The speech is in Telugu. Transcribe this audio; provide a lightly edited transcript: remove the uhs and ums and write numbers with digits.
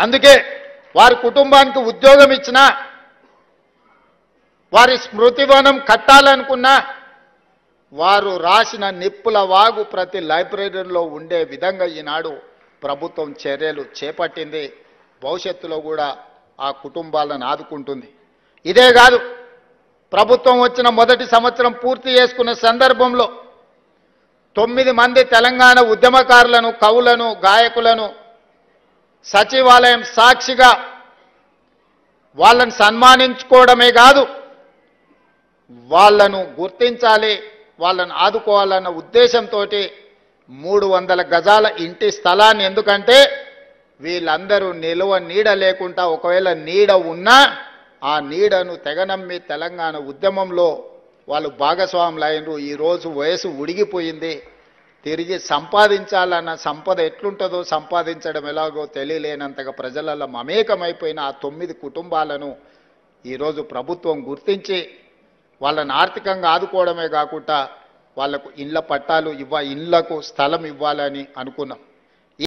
అందుకే వారి కుటుంబానికి ఉద్యోగం ఇచ్చినా వారి స్మృతివనం కట్టాలనుకున్నా వారు రాసిన నిప్పుల వాగు ప్రతి లైబ్రరీలో ఉండే విధంగా ఈనాడు ప్రభుత్వం చర్యలు చేపట్టింది. భవిష్యత్తులో కూడా ఆ కుటుంబాలను ఆదుకుంటుంది. ఇదే కాదు, ప్రభుత్వం వచ్చిన మొదటి సంవత్సరం పూర్తి చేసుకున్న సందర్భంలో 9 మంది తెలంగాణ ఉద్యమకారులను, కవులను, గాయకులను సచివాలయం సాక్షిగా వాళ్ళని సన్మానించుకోవడమే కాదు, వాళ్ళను గుర్తించాలి, వాళ్ళను ఆదుకోవాలన్న ఉద్దేశంతో 300 గజాల ఇంటి స్థలాన్ని, ఎందుకంటే వీళ్ళందరూ నిలువ నీడ లేకుండా ఒకవేళ నీడ ఉన్నా ఆ నీడను తెగనమ్మి తెలంగాణ ఉద్యమంలో వాళ్ళు భాగస్వాములు అయినరు. ఈరోజు వయసు ఉడిగిపోయింది, తిరిగి సంపాదించాలన్న సంపద ఎట్లుంటుందో సంపాదించడం ఎలాగో తెలియలేనంతగా ప్రజలలో మమేకమైపోయిన ఆ 9 కుటుంబాలను ఈరోజు ప్రభుత్వం గుర్తించి వాళ్ళని ఆర్థికంగా ఆదుకోవడమే కాకుండా వాళ్లకు ఇళ్ల పట్టాలు ఇళ్లకు స్థలం ఇవ్వాలని అనుకున్నాం.